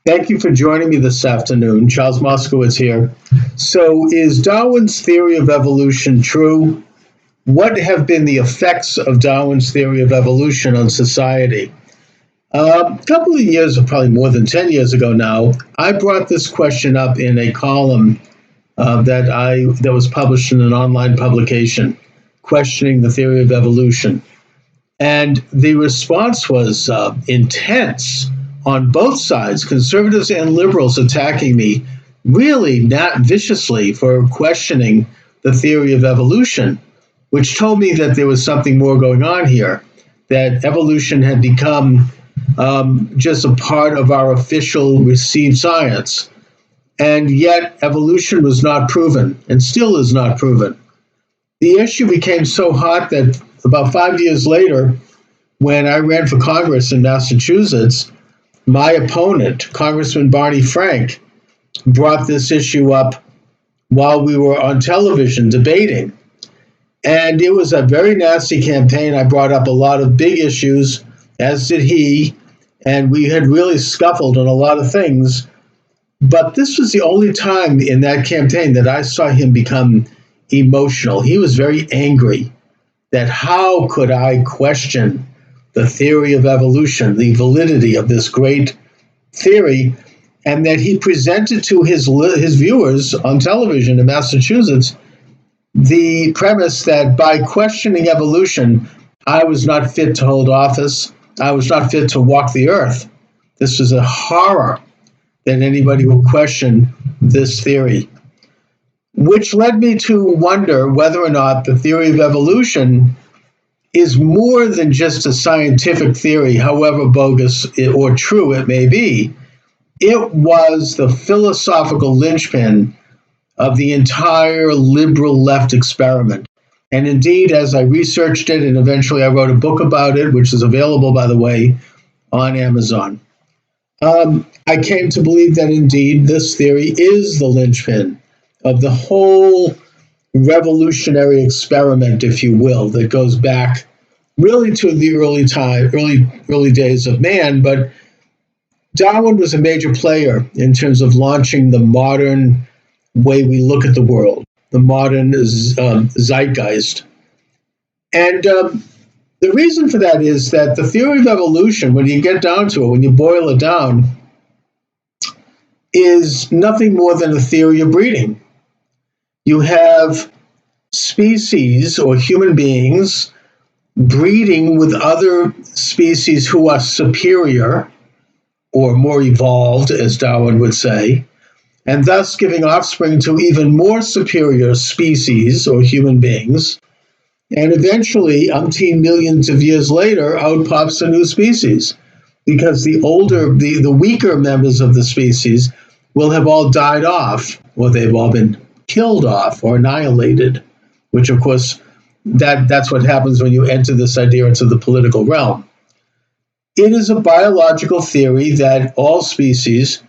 Thank you for joining me this afternoon. Charles Moscowitz here. So, is Darwin's theory of evolution true? What have been the effects of Darwin's theory of evolution on society? A couple of years, or probably more than 10 years ago now, I brought this question up in a column that was published in an online publication, questioning the theory of evolution. And the response was intense on both sides, conservatives and liberals attacking me really not viciously for questioning the theory of evolution, which told me that there was something more going on here, that evolution had become just a part of our official received science. And yet evolution was not proven and still is not proven. The issue became so hot that about 5 years later, when I ran for Congress in Massachusetts, my opponent, Congressman Barney Frank, brought this issue up while we were on television debating. And it was a very nasty campaign. I brought up a lot of big issues, as did he, and we had really scuffled on a lot of things. But this was the only time in that campaign that I saw him become emotional. He was very angry that how could I question the theory of evolution, the validity of this great theory, and that he presented to his viewers on television in Massachusetts the premise that by questioning evolution, I was not fit to hold office. I was not fit to walk the earth. This was a horror that anybody would question this theory, which led me to wonder whether or not the theory of evolution is more than just a scientific theory, however bogus or true it may be. It was the philosophical linchpin of the entire liberal left experiment. And indeed, as I researched it, and eventually I wrote a book about it, which is available, by the way, on Amazon, I came to believe that indeed this theory is the linchpin of the whole revolutionary experiment, if you will, that goes back really to the early days of man. But Darwin was a major player in terms of launching the modern way we look at the world, the modern zeitgeist. And the reason for that is that the theory of evolution, when you get down to it, when you boil it down, is nothing more than a theory of breeding. You have species or human beings breeding with other species who are superior or more evolved, as Darwin would say, and thus giving offspring to even more superior species or human beings. And eventually, umpteen millions of years later, out pops a new species, because the weaker members of the species will have all died off, or they've all been killed off or annihilated, which of course, that's what happens when you enter this idea into the political realm. It is a biological theory that all species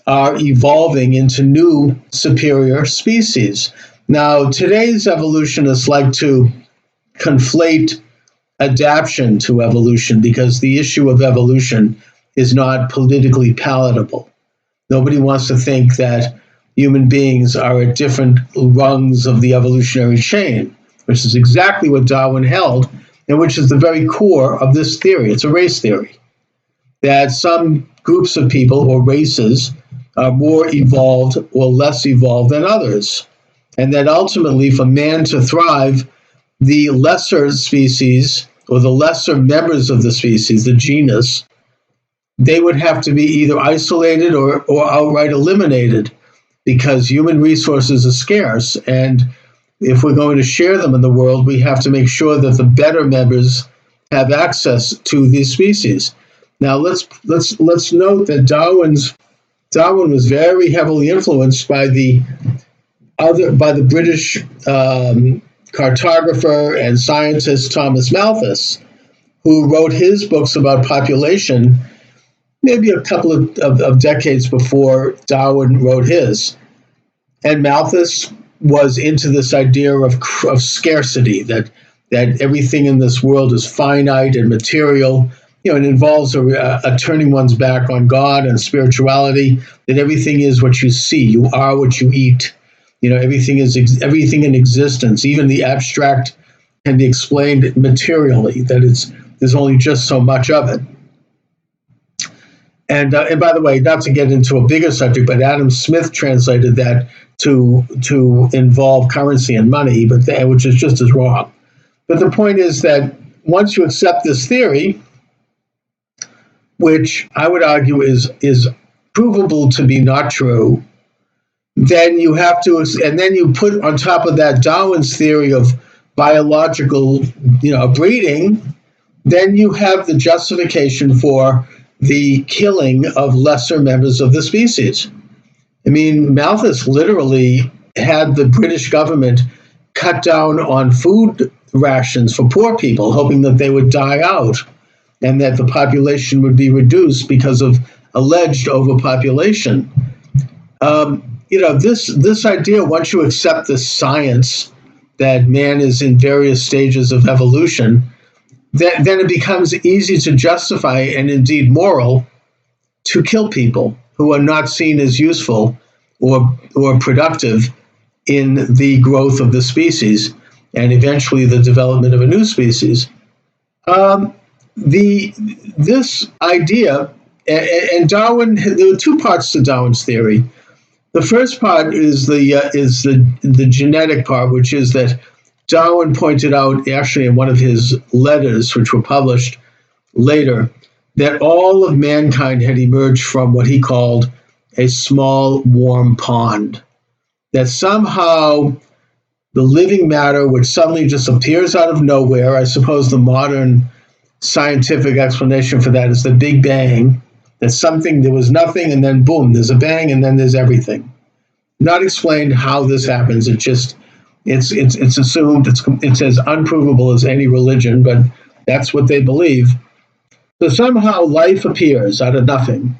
are evolving into new superior species. Now, today's evolutionists like to conflate adaptation to evolution because the issue of evolution is not politically palatable. Nobody wants to think that human beings are at different rungs of the evolutionary chain, which is exactly what Darwin held, and which is the very core of this theory. It's a race theory, that some groups of people or races are more evolved or less evolved than others, and that ultimately for man to thrive, the lesser species or the lesser members of the species, the genus, they would have to be either isolated or outright eliminated, because human resources are scarce, and if we're going to share them in the world, we have to make sure that the better members have access to these species. Now, let's note that Darwin was very heavily influenced by the British cartographer and scientist Thomas Malthus, who wrote his books about population maybe a couple of decades before Darwin wrote his. And Malthus was into this idea of scarcity, that everything in this world is finite and material, it involves a turning one's back on God and spirituality, that everything is what you see. You are what you eat. Everything is everything in existence, even the abstract can be explained materially, that there's only just so much of it. And by the way, not to get into a bigger subject, but Adam Smith translated that to involve currency and money, which is just as wrong. But the point is that once you accept this theory, which I would argue is provable to be not true, then you have to, and then you put on top of that Darwin's theory of biological, breeding, then you have the justification for the killing of lesser members of the species. I mean, Malthus literally had the British government cut down on food rations for poor people, hoping that they would die out and that the population would be reduced because of alleged overpopulation. This idea, once you accept the science that man is in various stages of evolution, then it becomes easy to justify and indeed moral to kill people who are not seen as useful or productive in the growth of the species and eventually the development of a new species. This idea, and Darwin, there were two parts to Darwin's theory. The first part is the genetic part, which is that Darwin pointed out, actually in one of his letters, which were published later, that all of mankind had emerged from what he called a small, warm pond. That somehow the living matter, which suddenly just appears out of nowhere, I suppose the modern scientific explanation for that is the Big Bang, that there was nothing, and then boom, there's a bang, and then there's everything. Not explained how this happens. It's assumed, it's as unprovable as any religion, but that's what they believe. So somehow life appears out of nothing.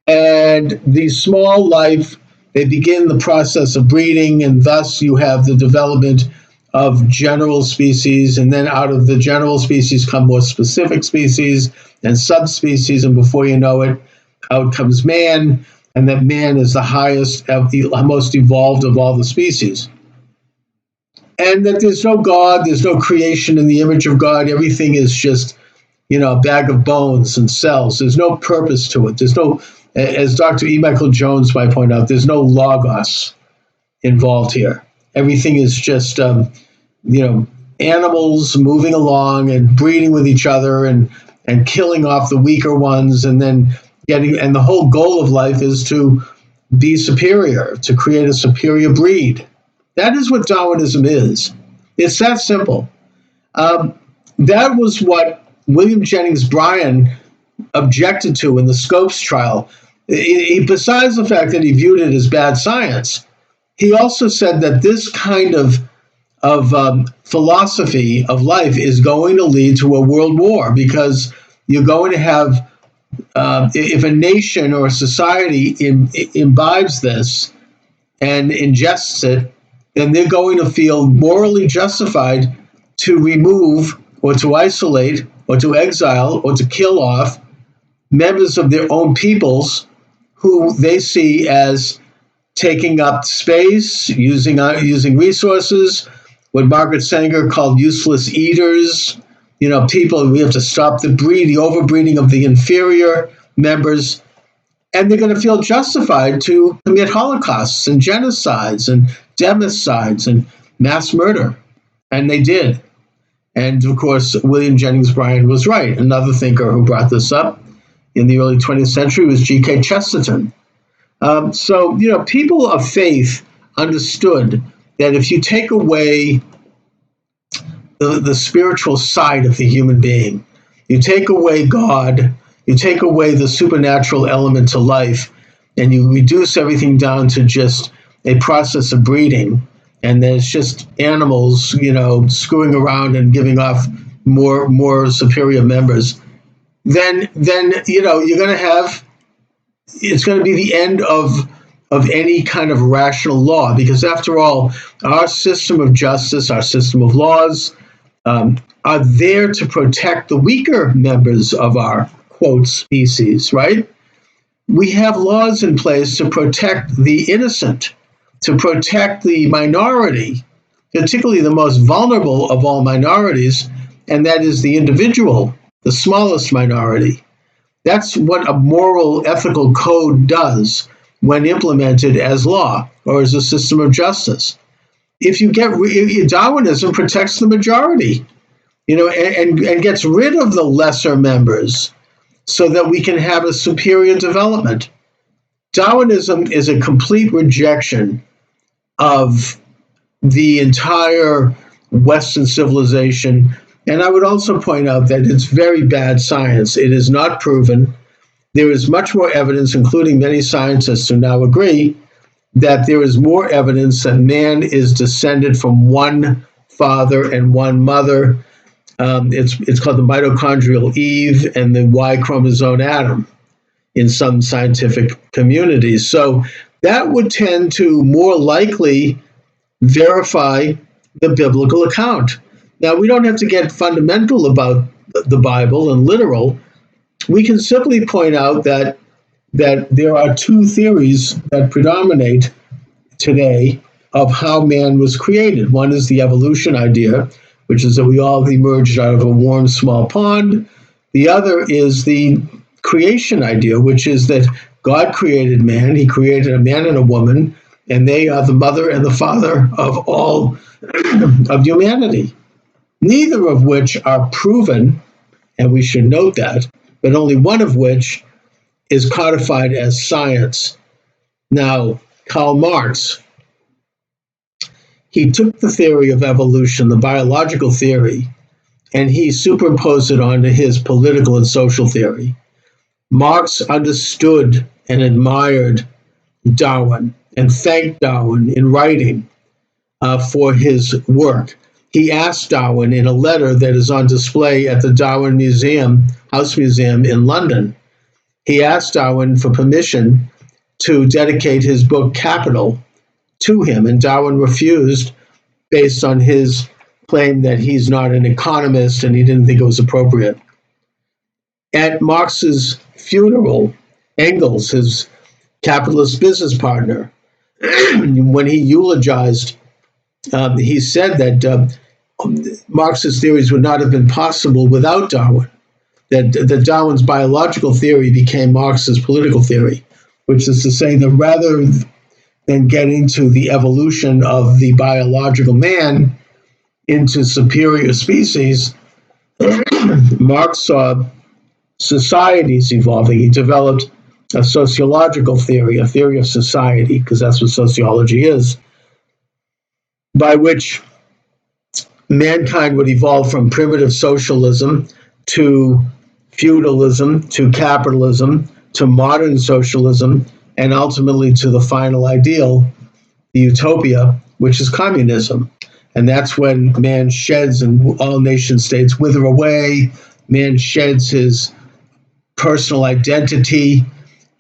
And the small life, they begin the process of breeding, and thus you have the development of general species, and then out of the general species come more specific species and subspecies, and before you know it, out comes man, and that man is the highest, most evolved of all the species. And that there's no God, there's no creation in the image of God. Everything is just, a bag of bones and cells. There's no purpose to it. There's no, as Dr. E. Michael Jones might point out, there's no logos involved here. Everything is just, animals moving along and breeding with each other and killing off the weaker ones, and then and the whole goal of life is to be superior, to create a superior breed. That is what Darwinism is. It's that simple. That was what William Jennings Bryan objected to in the Scopes trial. Besides the fact that he viewed it as bad science, he also said that this kind of philosophy of life is going to lead to a world war, because you're going to have, if a nation or a society imbibes this and ingests it, then they're going to feel morally justified to remove or to isolate or to exile or to kill off members of their own peoples who they see as taking up space, using resources, what Margaret Sanger called useless eaters. People, we have to stop the overbreeding of the inferior members. And they're going to feel justified to commit holocausts and genocides and democides and mass murder. And they did. And of course, William Jennings Bryan was right. Another thinker who brought this up in the early 20th century was G.K. Chesterton. So people of faith understood that if you take away the spiritual side of the human being, you take away God, you take away the supernatural element to life, and you reduce everything down to just a process of breeding, and there's just animals, screwing around and giving off more superior members, then you're going to have, it's going to be the end of any kind of rational law, because after all, our system of justice, our system of laws, are there to protect the weaker members of our, quote, species, right? We have laws in place to protect the innocent, to protect the minority, particularly the most vulnerable of all minorities, and that is the individual, the smallest minority. That's what a moral, ethical code does when implemented as law or as a system of justice. If you get Darwinism protects the majority, and gets rid of the lesser members so that we can have a superior development. Darwinism is a complete rejection of the entire Western civilization. And I would also point out that it's very bad science. It is not proven. There is much more evidence, including many scientists who now agree, that there is more evidence that man is descended from one father and one mother. It's called the mitochondrial Eve and the Y chromosome Adam in some scientific communities. So that would tend to more likely verify the biblical account. Now, we don't have to get fundamental about the Bible and literal. We can simply point out that there are two theories that predominate today of how man was created. One is the evolution idea, which is that we all emerged out of a warm, small pond. The other is the creation idea, which is that God created man. He created a man and a woman, and they are the mother and the father of all of humanity, neither of which are proven, and we should note that, but only one of which is codified as science. Now, Karl Marx, he took the theory of evolution, the biological theory, and he superimposed it onto his political and social theory. Marx understood and admired Darwin and thanked Darwin in writing for his work. He asked Darwin in a letter that is on display at the Darwin Museum, House Museum in London. He asked Darwin for permission to dedicate his book Capital to him, and Darwin refused based on his claim that he's not an economist and he didn't think it was appropriate. At Marx's funeral, Engels, his capitalist business partner, when he eulogized, he said that Marx's theories would not have been possible without Darwin, that Darwin's biological theory became Marx's political theory, which is to say that rather than get into the evolution of the biological man into superior species, Marx saw societies evolving. He developed a sociological theory, a theory of society, because that's what sociology is, by which mankind would evolve from primitive socialism to feudalism to capitalism to modern socialism and ultimately to the final ideal, the utopia, which is communism. And that's when man sheds and all nation states wither away. Man sheds his personal identity,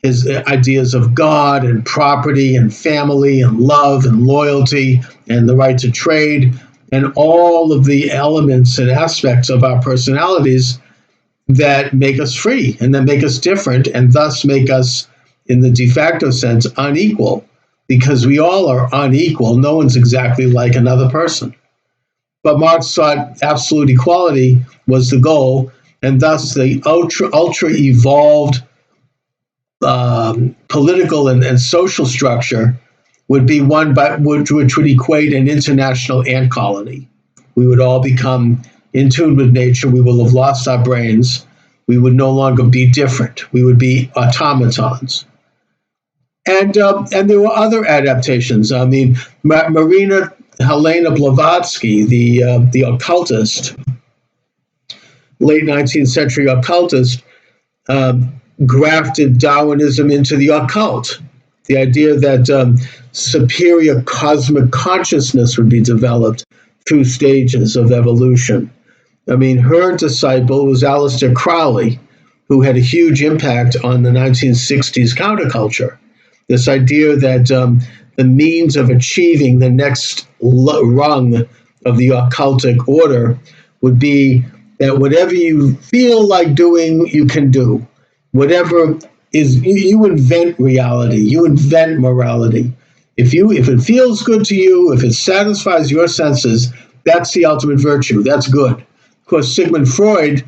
his ideas of God and property and family and love and loyalty and the right to trade and all of the elements and aspects of our personalities that make us free and that make us different and thus make us, in the de facto sense, unequal, because we all are unequal. No one's exactly like another person. But Marx thought absolute equality was the goal, and thus the ultra evolved political and social structure would be one which would equate an international ant colony. We would all become in tune with nature. We will have lost our brains. We would no longer be different. We would be automatons. And there were other adaptations. I mean, Marina Helena Blavatsky, the occultist, late 19th century occultist, grafted Darwinism into the occult. The idea that superior cosmic consciousness would be developed through stages of evolution. I mean, her disciple was Aleister Crowley, who had a huge impact on the 1960s counterculture. This idea that the means of achieving the next rung of the occultic order would be that whatever you feel like doing, you can do. Whatever is, you invent reality, you invent morality. If it feels good to you, if it satisfies your senses, that's the ultimate virtue. That's good. Of course, Sigmund Freud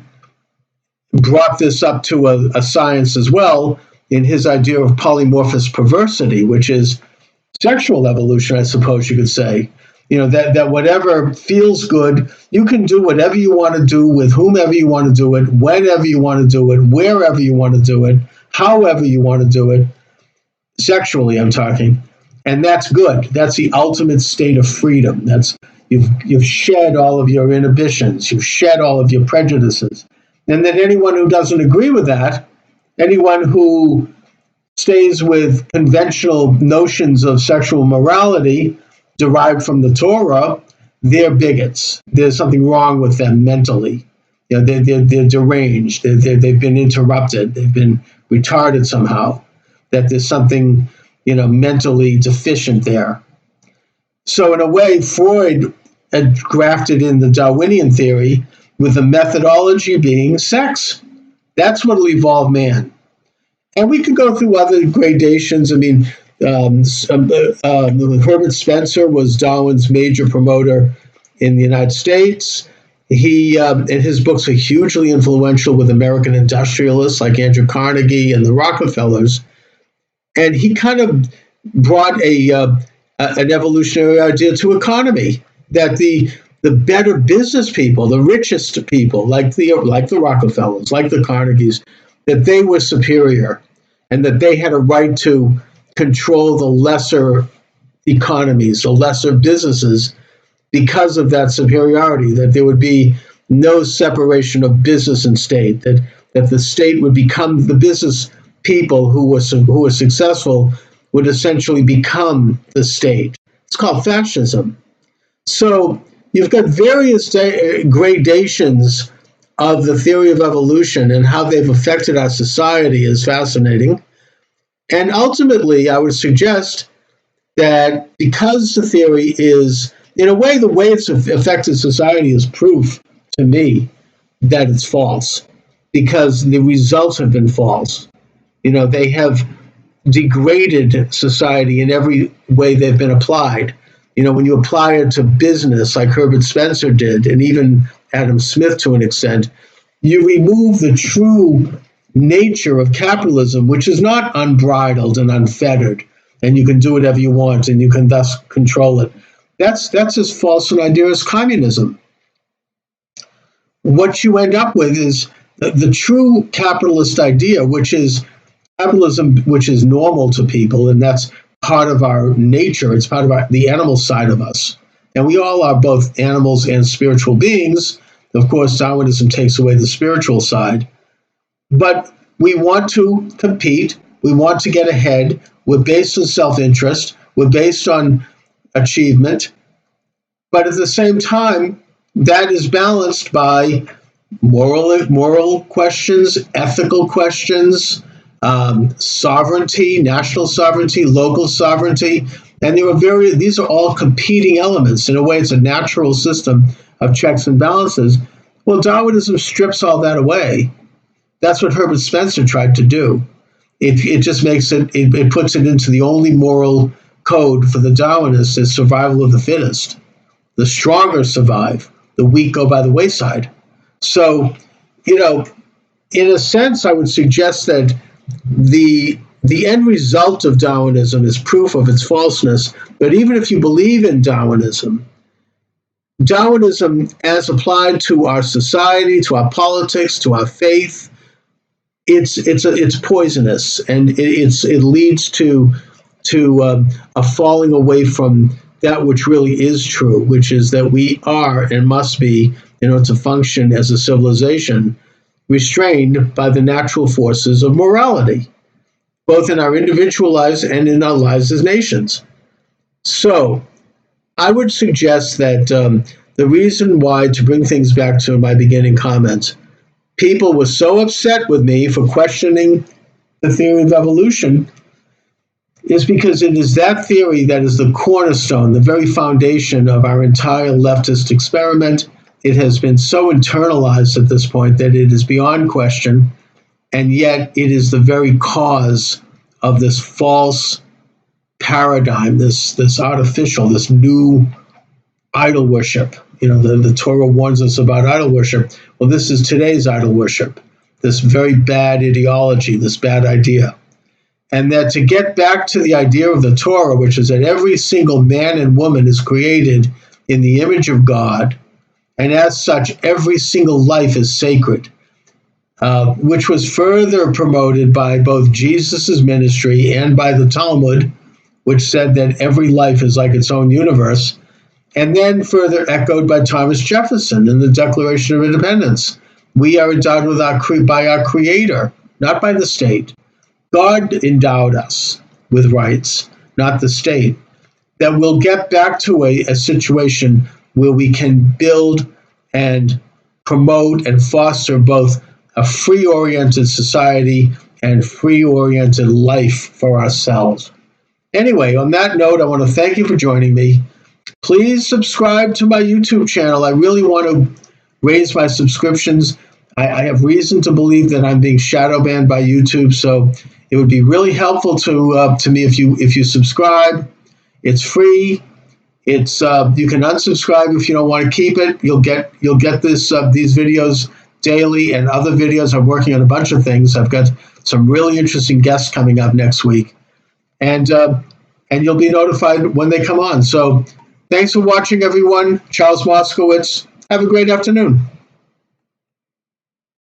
brought this up to a science as well in his idea of polymorphous perversity, which is sexual evolution, I suppose you could say. That whatever feels good, you can do whatever you want to do with whomever you want to do it, whenever you want to do it, wherever you want to do it, however you want to do it, sexually I'm talking. And that's good. That's the ultimate state of freedom. You've shed all of your inhibitions, you've shed all of your prejudices. And then anyone who doesn't agree with that, anyone who stays with conventional notions of sexual morality derived from the Torah, they're bigots. There's something wrong with them mentally. They're deranged. They've been interrupted. They've been retarded somehow. That there's something, mentally deficient there. So in a way, Freud had grafted in the Darwinian theory with the methodology being sex. That's what will evolve man. And we could go through other gradations. I mean, Herbert Spencer was Darwin's major promoter in the United States. He and his books are hugely influential with American industrialists like Andrew Carnegie and the Rockefellers. And he kind of brought an evolutionary idea to economy, that the better business people, the richest people, like the Rockefellers, like the Carnegies, that they were superior, and that they had a right to control the lesser economies, the lesser businesses, because of that superiority, that there would be no separation of business and state, that the state would become, the business people who were successful would essentially become the state. It's called fascism. So you've got various gradations of the theory of evolution, and how they've affected our society is fascinating. And ultimately, I would suggest that because the theory is, in a way, the way it's affected society is proof to me that it's false, because the results have been false. They have degraded society in every way they've been applied. When you apply it to business, like Herbert Spencer did, and even Adam Smith to an extent, you remove the true nature of capitalism, which is not unbridled and unfettered, and you can do whatever you want, and you can thus control it. That's as false an idea as communism. What you end up with is the true capitalist idea, which is capitalism, which is normal to people, and that's part of our nature. It's part of the animal side of us. And we all are both animals and spiritual beings. Of course, Darwinism takes away the spiritual side. But we want to compete. We want to get ahead. We're based on self-interest. We're based on achievement. But at the same time, that is balanced by moral questions, ethical questions, sovereignty, national sovereignty, local sovereignty. And these are all competing elements. In a way, it's a natural system of checks and balances. Well, Darwinism strips all that away. That's what Herbert Spencer tried to do. It just makes it puts it into the only moral code for the Darwinists is survival of the fittest. The stronger survive, the weak go by the wayside. So, in a sense, I would suggest that the end result of Darwinism is proof of its falseness. But even if you believe in Darwinism as applied to our society, to our politics, to our faith, it's poisonous, and it leads to a falling away from that which really is true, which is that we are and must be, in order to function as a civilization, restrained by the natural forces of morality, both in our individual lives and in our lives as nations. So I would suggest that the reason why, to bring things back to my beginning comments, people were so upset with me for questioning the theory of evolution is because it is that theory that is the cornerstone, the very foundation of our entire leftist experiment it has been so internalized at this point that it is beyond question, and yet it is the very cause of this false paradigm, this artificial, this new idol worship. The Torah warns us about idol worship. Well, this is today's idol worship, this very bad ideology, this bad idea. And that to get back to the idea of the Torah, which is that every single man and woman is created in the image of God, and as such, every single life is sacred, which was further promoted by both Jesus' ministry and by the Talmud, which said that every life is like its own universe, and then further echoed by Thomas Jefferson in the Declaration of Independence. We are endowed by our Creator, not by the state. God endowed us with rights, not the state. That we'll get back to a situation where we can build and promote and foster both a free-oriented society and free-oriented life for ourselves. Anyway, on that note, I want to thank you for joining me. Please subscribe to my YouTube channel. I really want to raise my subscriptions. I have reason to believe that I'm being shadow banned by YouTube, so it would be really helpful to me if you subscribe. It's free. It's you can unsubscribe if you don't want to keep it. You'll get these videos daily and other videos. I'm working on a bunch of things. I've got some really interesting guests coming up next week, and you'll be notified when they come on. So thanks for watching, everyone. Charles Moscowitz. Have a great afternoon.